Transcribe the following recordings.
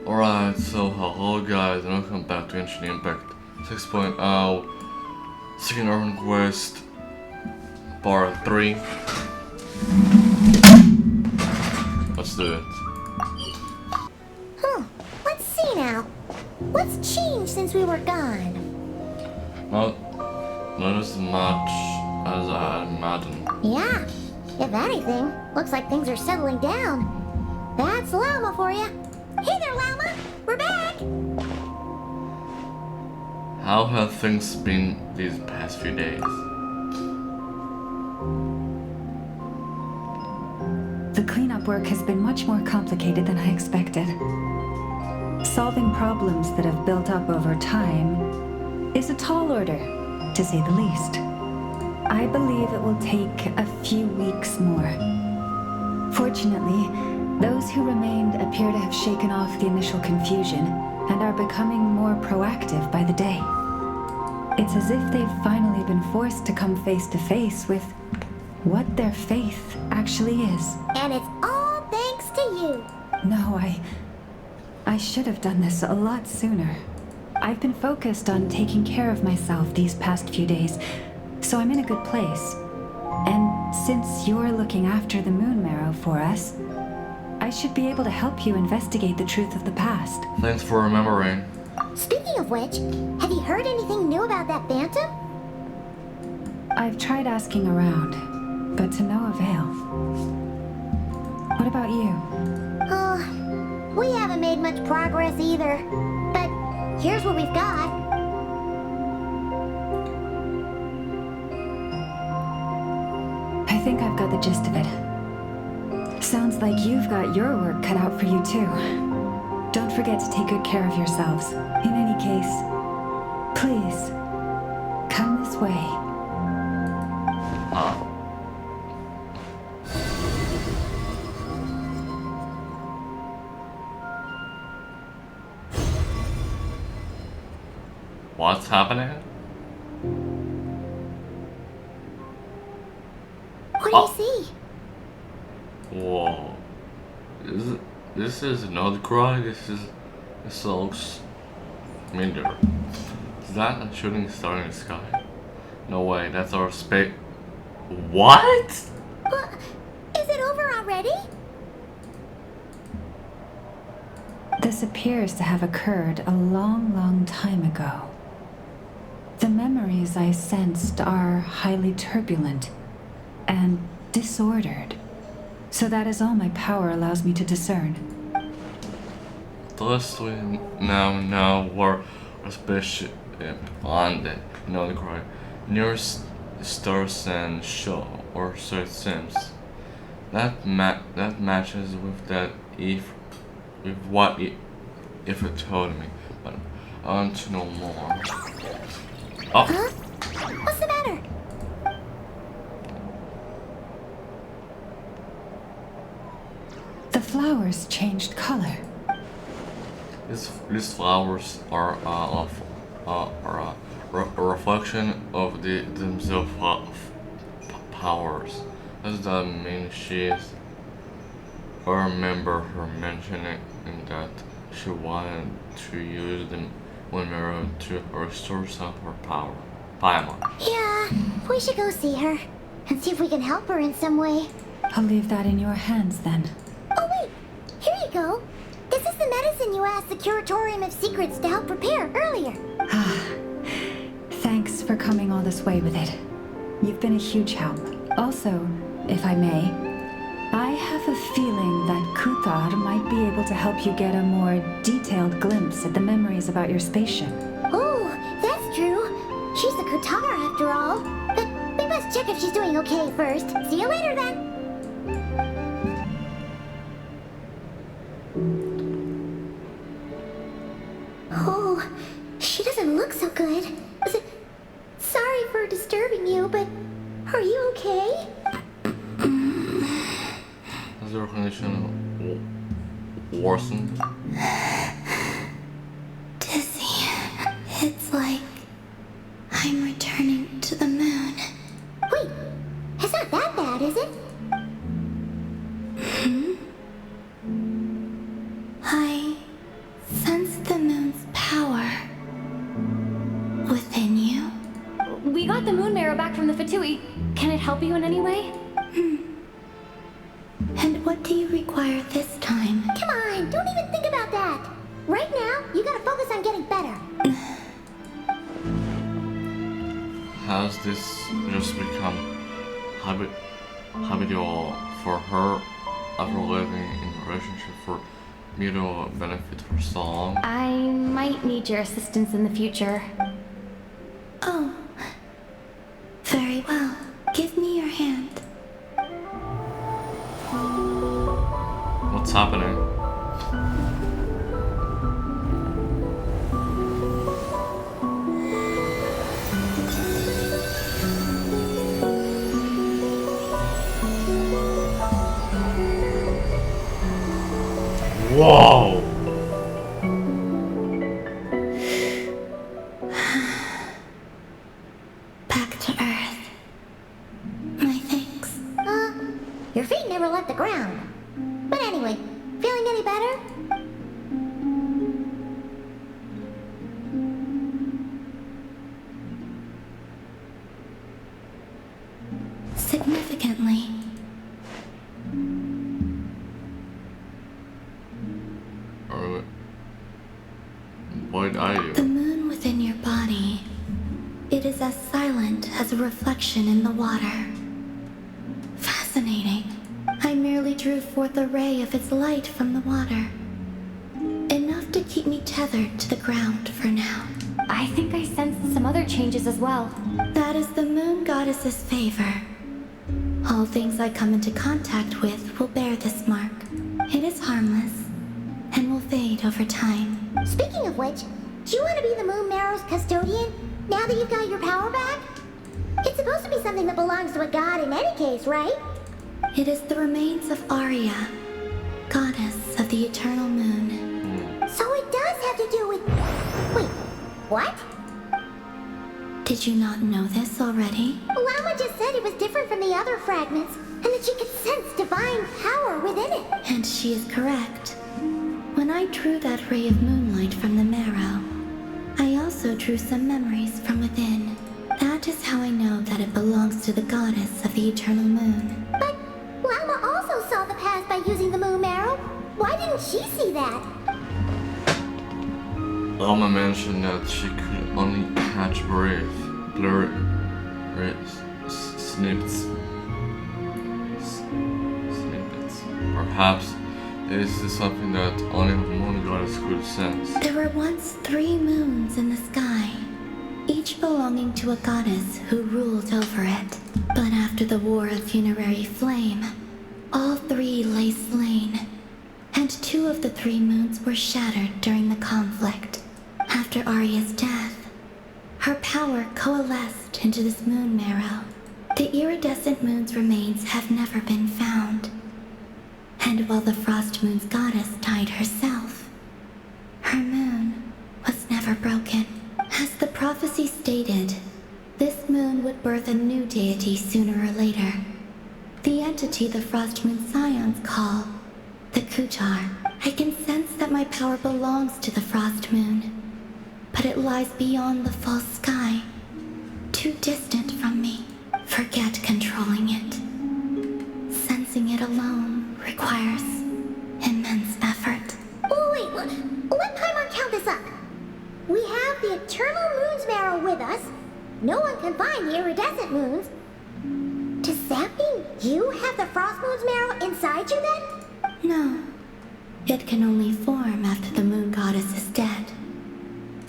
Alright, so hello guys and welcome back to Genshin Impact 6.0 Second Urban Quest Part 3. Let's do it. Let's see now. What's changed since we were gone? Not as much as I imagined. Yeah, if anything, looks like things are settling down. That's Llama for you. Hey there, Llama! We're back! How have things been these past few days? The cleanup work has been much more complicated than I expected. Solving problems that have built up over time is a tall order, to say the least. I believe it will take a few weeks more. Fortunately, those who remained appear to have shaken off the initial confusion and are becoming more proactive by the day. It's as if they've finally been forced to come face to face with what their faith actually is. And it's all thanks to you. No, I should have done this a lot sooner. I've been focused on taking care of myself these past few days, so I'm in a good place. And since you're looking after the moon marrow for us, I should be able to help you investigate the truth of the past. Thanks for remembering. Speaking of which, have you heard anything new about that phantom? I've tried asking around, but to no avail. What about you? We haven't made much progress either. But here's what we've got. I think I've got the gist of it. Sounds like you've got your work cut out for you too. Don't forget to take good care of yourselves. In any case, please, come this way. What's happening? What do you see? Whoa. This is not cry, this looks familiar. Is that a shooting star in the sky? No way, that's our space. What? Is it over already? This appears to have occurred a long time ago. The memories I sensed are highly turbulent and disordered. So that is all my power allows me to discern. Thus we now know where our spaceship landed, not cry, near stars and show, or so it seems. That matches with what if it told me, but I want to know more. Oh. Huh? What's the matter? The flowers changed color. These flowers are a reflection of themselves powers. Does that mean she is? I remember her mentioning that she wanted to use the moon mirror to restore some of her power. Paimon. Yeah, we should go see her and see if we can help her in some way. I'll leave that in your hands then. Oh wait, here you go. This is the medicine you asked the Curatorium of Secrets to help prepare earlier. Thanks for coming all this way with it. You've been a huge help. Also, if I may, I have a feeling that Kuthar might be able to help you get a more detailed glimpse at the memories about your spaceship. Oh, that's true. She's the Kutara after all. But we must check if she's doing okay first. See you later then. Oh, she doesn't look so good. Sorry for disturbing you, but are you okay? Has your condition worsened? Dizzy. It's like I'm returning to the moon. Wait, it's not that bad, is it? help you in any way? And what do you require this time? Come on, don't even think about that. Right now, you gotta focus on getting better. Has this just become habitual for her after living in a relationship for mutual benefit for so long? I might need your assistance in the future. Oh, very well. Give me your hand. What's happening? Whoa! Back to Earth. My thanks. Your feet never left the ground. But anyway, feeling any better? Significantly. Or what are you? The moon within your body. It is as silent as a reflection in the water. Fascinating. I merely drew forth a ray of its light from the water. Enough to keep me tethered to the ground for now. I think I sensed some other changes as well. That is the moon goddess's favor. All things I come into contact with will bear this mark. It is harmless and will fade over time. Speaking of which, do you want to be the Moon Marrow's custodian now that you've got your power back? It's supposed to be something that belongs to a god in any case, right? It is the remains of Arya, goddess of the eternal moon. So it does have to do with... Wait, what? Did you not know this already? Llama just said it was different from the other fragments, and that she could sense divine power within it. And she is correct. When I drew that ray of moonlight from the marrow, I also drew some memories from within. That is how I know that it belongs to the goddess of the eternal moon. But Llama also saw the past by using the Moon Marrow. Why didn't she see that? Alma mentioned that she could only catch blurry snippets. Perhaps this is something that only the moon goddess could sense. There were once 3 moons in the sky, each belonging to a goddess who ruled over it. But after the War of Funerary Flame, all 3 lay slain, and 2 of the 3 moons were shattered during the conflict. After Arya's death, her power coalesced into this moon marrow. The iridescent moon's remains have never been found. And while the Frost Moon's goddess died herself, her moon was never broken. As the prophecy stated, this moon would birth a new deity sooner or later. The entity the Frost Moon Scions call the Kutar. I can sense that my power belongs to the Frost Moon, but it lies beyond the false sky, too distant from me. Forget controlling it. Sensing it alone requires immense effort. Oh, wait, let Paimon count this up. We have the Eternal Moon's Marrow with us. No one can find the iridescent moons. Does that mean you have the Frost Moon's Marrow inside you then? No. It can only form after the moon goddess is dead.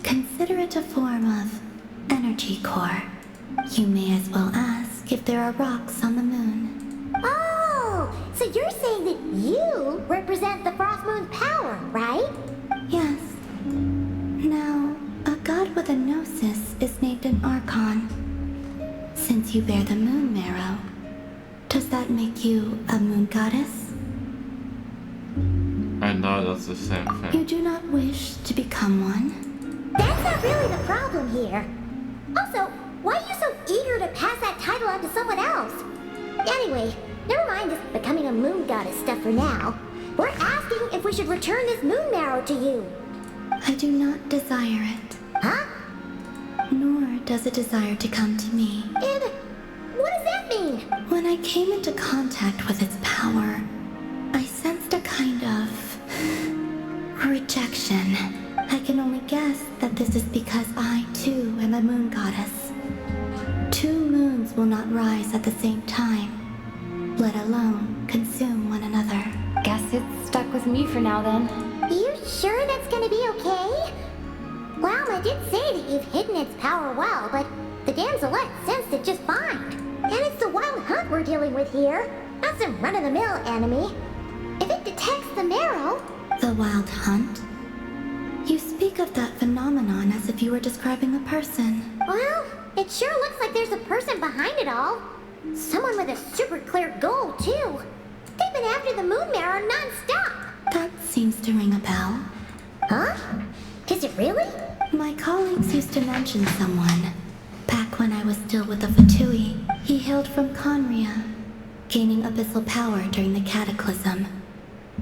Consider it a form of energy core. You may as well ask if there are rocks on the moon. Oh, so you're saying that you represent the Frost Moon's power, right? Yes. Now, a god with a gnosis is named an archon. Since you bear the moon marrow, does that make you a moon goddess? I know that's the same You thing. do not wish to become one? That's not really the problem here. Also, why are you so eager to pass that title on to someone else? Anyway, never mind this becoming a moon goddess stuff for now. We're asking if we should return this moon marrow to you. I do not desire it, Huh? nor does it desire to come to me. And what does that mean? When I came into contact with its power, I sensed a kind of rejection. I can only guess that this is because I, too, am a moon goddess. Two moons will not rise at the same time, let alone consume one another. Guess it's stuck with me for now then. You sure that's gonna be okay? Well, I did say that you've hidden its power well, but the damselette sensed it just fine. And it's the wild hunt we're dealing with here, not some run-of-the-mill enemy. If it detects the marrow... The wild hunt? You speak of that phenomenon as if you were describing a person. Well, it sure looks like there's a person behind it all. Someone with a super clear goal, too. They've been after the moon marrow non-stop. That seems to ring a bell. Huh? Is it really? My colleagues used to mention someone. Back when I was still with the Fatui, he hailed from Conria, gaining abyssal power during the cataclysm.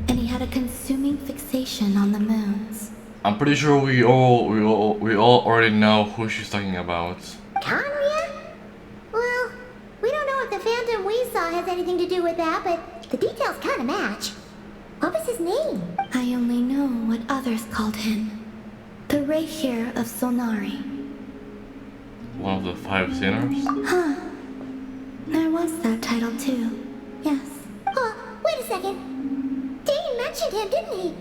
And he had a consuming fixation on the moons. I'm pretty sure we all already know who she's talking about. Conria? Well, we don't know if the phantom we saw has anything to do with that, but the details kind of match. What was his name? I only know what others called him. The Rahier of Solnari. One of the 5 sinners? Huh. There was that title too. Yes. Wait a second. Dane mentioned him, didn't he?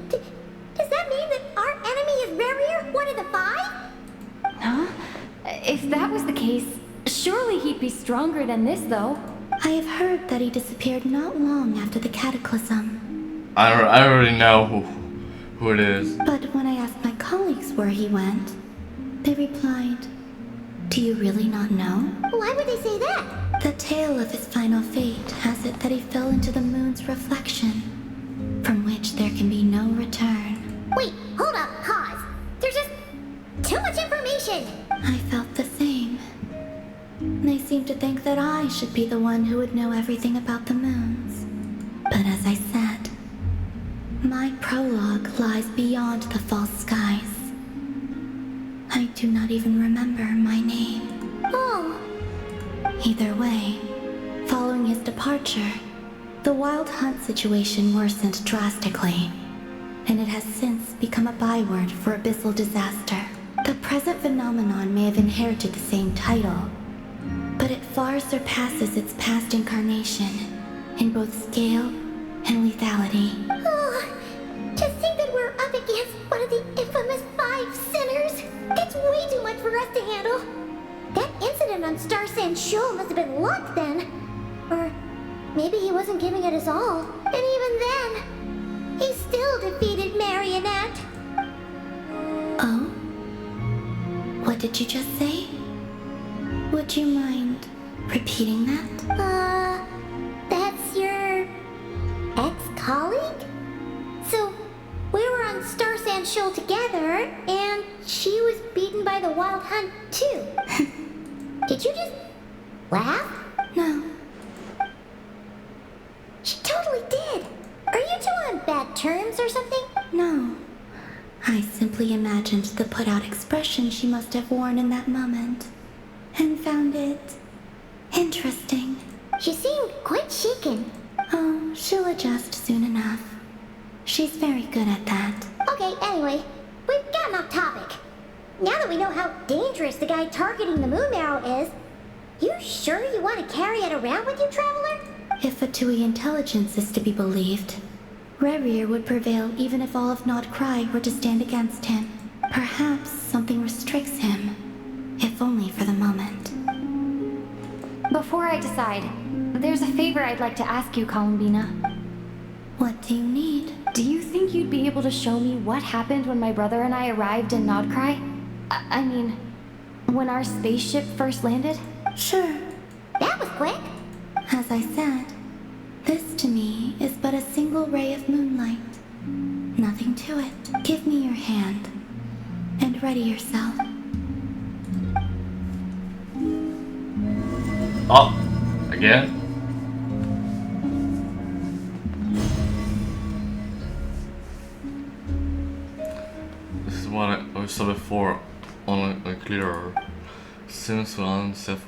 Does that mean that our enemy is Rarier, one of the 5? Huh? If that was the case, surely he'd be stronger than this, though. I have heard that he disappeared not long after the cataclysm. I already know who it is. But when I asked my colleagues where he went, they replied, "Do you really not know?" Why would they say that? The tale of his final fate has it that he fell into the moon's reflection, from which there can be no return. Wait, hold up, pause. There's just too much information. I felt the same. They seemed to think that I should be the one who would know everything about the moons. But as I said, my prologue lies beyond the false skies. I do not even remember my name. Oh. Either way, following his departure, the wild hunt situation worsened drastically, and it has since become a byword for abyssal disaster. The present phenomenon may have inherited the same title, but it far surpasses its past incarnation in both scale and lethality. Oh, to think that we're up against one of the infamous 5 sinners. That's way too much for us to handle. That incident on Star Sand Shoal must have been luck then. Or maybe he wasn't giving it his all. And even then, he still defeated Marionette. Oh? What did you just say? Would you mind repeating that? That's your ex-colleague? So, we were on Star Sand Shoal together, and she was beaten by the Wild Hunt too. Did you just laugh? No. She totally did. Are you two on bad terms or something? No. I simply imagined the put-out expression she must have worn in that moment, and found it interesting. She seemed quite shaken. Oh, she'll adjust soon enough. She's very good at that. Okay, anyway, we've gotten off topic. Now that we know how dangerous the guy targeting the moon marrow is, you sure you want to carry it around with you, Traveler? If Fatui intelligence is to be believed, Rarier would prevail even if all of Nod Cry were to stand against him. Perhaps something restricts him, if only for the moment. Before I decide, there's a favor I'd like to ask you, Columbina. What do you need? Do you think you'd be able to show me what happened when my brother and I arrived in Nodcry? I mean, when our spaceship first landed? Sure. That was quick. As I said, this to me is but a single ray of moonlight. Nothing to it. Give me your hand, and ready yourself. Oh, again? This is what I saw before, only clearer. Seems one step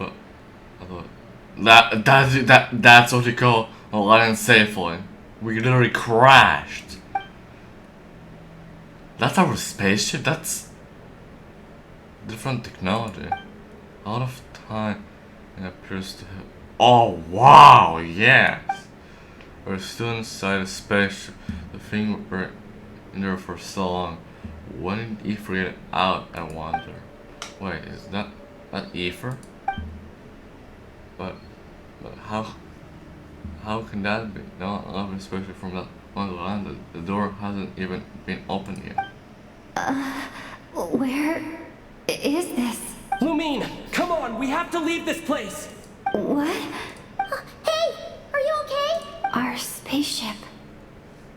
That's what you call landing safely. We literally crashed. That's our spaceship. That's different technology. A lot of time it appears to have. Oh wow! Yes. We're still inside a spaceship. The thing we're in there for so long. When did Ether get out? I wonder. Wait, is that Ether? But how can that be? No, especially from that one land. The door hasn't even been opened yet. Where is this? Lumine, come on, we have to leave this place! What? Hey, are you okay? Our spaceship.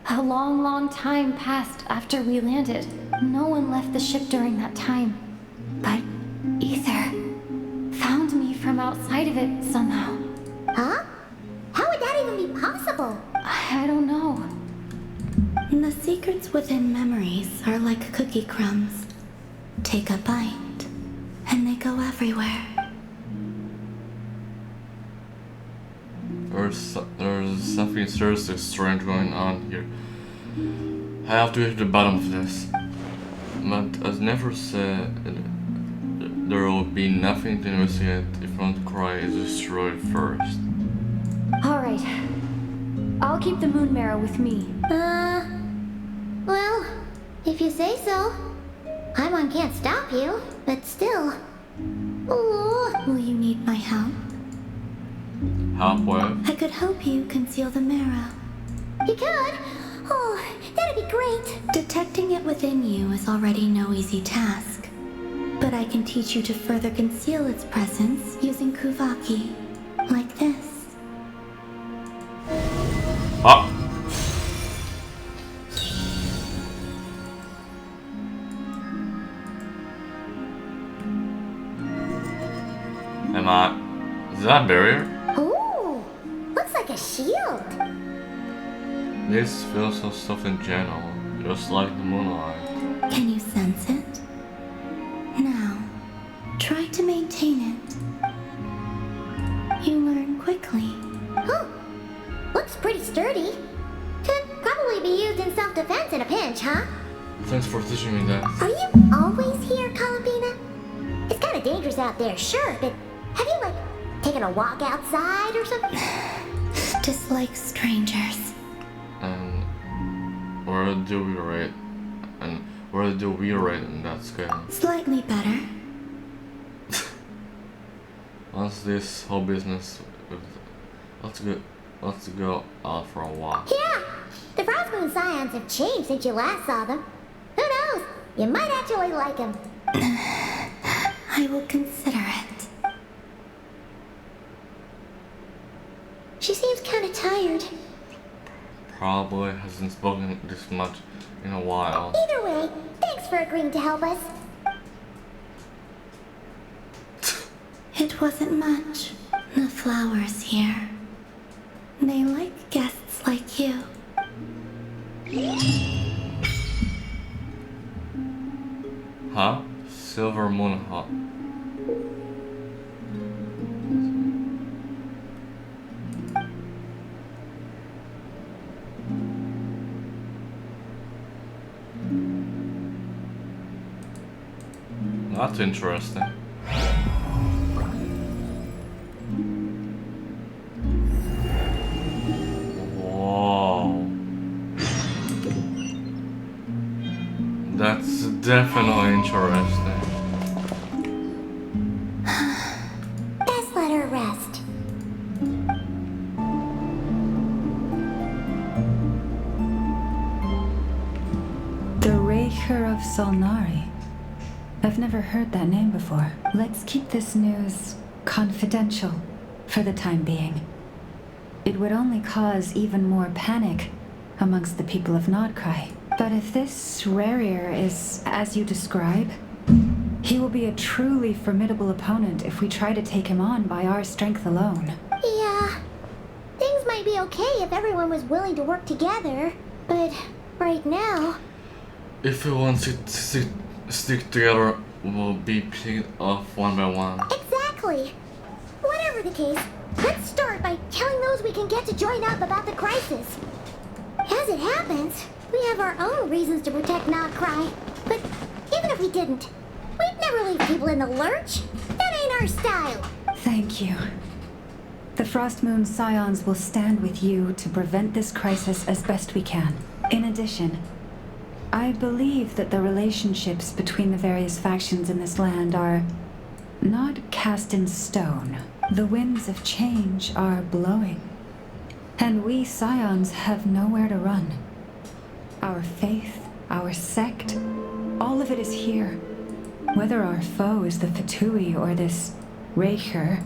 A long, long time passed after we landed. No one left the ship during that time. But Ether found me from outside of it somehow. Huh? How would that even be possible? I don't know. The secrets within memories are like cookie crumbs. Take a bite, and they go everywhere. There's something seriously strange going on here. I have to get to the bottom of this. But as Never said, there will be nothing to investigate if Notcry is destroyed first. Alright. I'll keep the moon marrow with me. Well, if you say so. Paimon can't stop you, but still. Ooh. Will you need my help? Help with? I could help you conceal the marrow. You could? Oh, that'd be great. Detecting it within you is already no easy task. But I can teach you to further conceal its presence using Kuvaki. Like this. Ah! Is that a barrier? Ooh, looks like a shield. This feels so stuff in general, just like the moonlight. Can you sense it? Now, try to maintain it. You learn quickly. Huh. Looks pretty sturdy. Could probably be used in self-defense in a pinch, huh? Thanks for teaching me that. Are you always here, Columbina? It's kind of dangerous out there, sure, but have you, like, taken a walk outside or something? Just like strangers. And where do we rate? And where do we rate in that scale? Slightly better. Once this whole business, let's go out for a walk. Yeah, the Frost Moon Scions have changed since you last saw them. Who knows? You might actually like them. I will consider it. She seems kind of tired. Probably hasn't spoken this much in a while. Either way, thanks for agreeing to help us. It wasn't much. The flowers here. They like guests like you. Huh? Silver Moon Hut. That's interesting. Whoa. That's definitely interesting. Best let her rest. The Raker of Solnari. I've never heard that name before. Let's keep this news confidential for the time being. It would only cause even more panic amongst the people of Nodcry. But if this Rarier is as you describe, he will be a truly formidable opponent if we try to take him on by our strength alone. Yeah, things might be okay if everyone was willing to work together, but right now... If we want to stick together, we'll be picked off one by one. Exactly. Whatever the case, Let's start by telling those we can get to join up about the crisis. As it happens, we have our own reasons to protect Notcry. But even if we didn't, we'd never leave people in the lurch. That ain't our style. Thank you. The Frost Moon Scions will stand with you to prevent this crisis as best we can. In addition, I believe that the relationships between the various factions in this land are not cast in stone. The winds of change are blowing, and we Scions have nowhere to run. Our faith, our sect, all of it is here. Whether our foe is the Fatui or this Raker,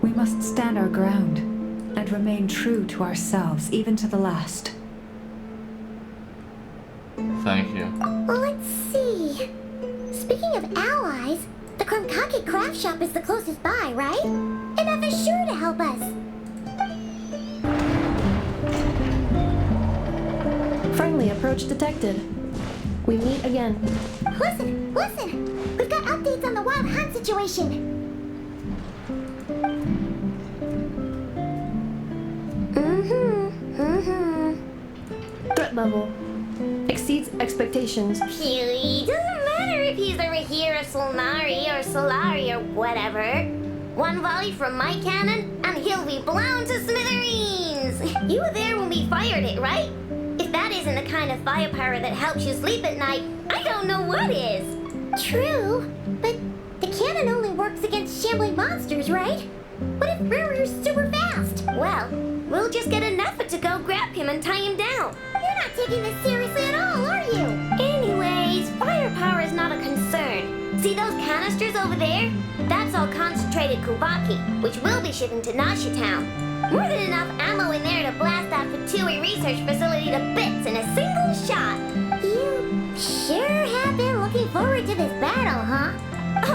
we must stand our ground and remain true to ourselves, even to the last. Thank you. Well, let's see. Speaking of allies, the Krumkake craft shop is the closest by, right? And Enough is sure to help us. Friendly approach detected. We meet again. Listen! We've got updates on the wild hunt situation. Threat level exceeds expectations. It doesn't matter if he's the Rahira Solnari or Solari or whatever. One volley from my cannon, and he'll be blown to smithereens! You were there when we fired it, right? If that isn't the kind of firepower that helps you sleep at night, I don't know what is. True, but the cannon only works against shambling monsters, right? What if Brewer's super fast? Well, we'll just get enough to go grab him and tie him down. You're not taking this seriously at all, are you? Anyways, firepower is not a concern. See those canisters over there? That's all concentrated Kubaki, which we'll be shipping to Nashi Town. More than enough ammo in there to blast that Fatui research facility to bits in a single shot. You sure have been looking forward to this battle, huh?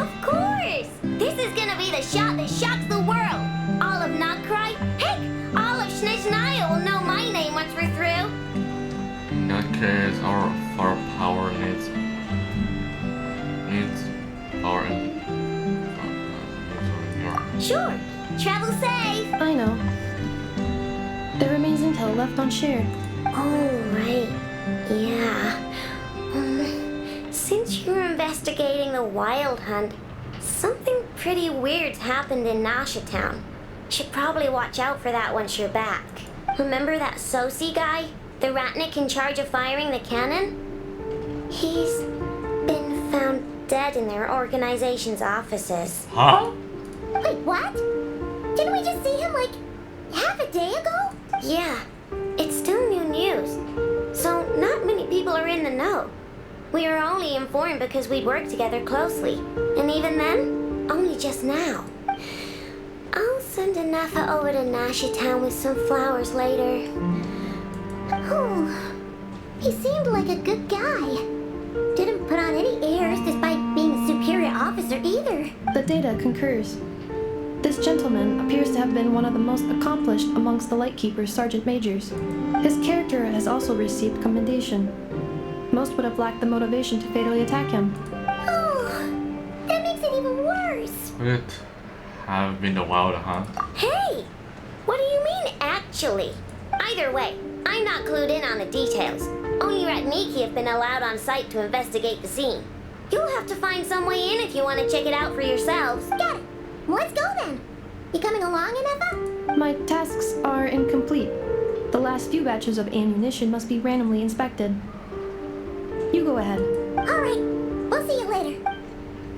Of course! This is gonna be the shot that shocks the world. All of Notcry, heck, all of Snezhnaya will know my name once we're through. In that case, our firepower needs power in Sure, travel safe. I know. There remains intel left unshared. Oh, right. Yeah. Since you're investigating the wild hunt, something pretty weird's happened in Nasha Town. Should probably watch out for that once you're back. Remember that Sosi guy? The Ratnik in charge of firing the cannon? He's been found dead in their organization's offices. Huh? Wait, what? Didn't we just see him like half a day ago? Yeah, it's still new news. So not many people are in the know. We were only informed because we'd worked together closely. And even then, only just now. I'll send Anafa over to Nashi Town with some flowers later. Oh, he seemed like a good guy. Didn't put on any airs despite being a superior officer either. The data concurs. This gentleman appears to have been one of the most accomplished amongst the Lightkeeper's sergeant majors. His character has also received commendation. Most would have lacked the motivation to fatally attack him. Oh, that makes it even worse. Would it have been the wild hunt? Hey, what do you mean actually? Either way, I'm not clued in on the details. Only Ratniki have been allowed on site to investigate the scene. You'll have to find some way in if you want to check it out for yourselves. Got it. Let's go then. You coming along, Anafa? My tasks are incomplete. The last few batches of ammunition must be randomly inspected. You go ahead. All right. We'll see you later.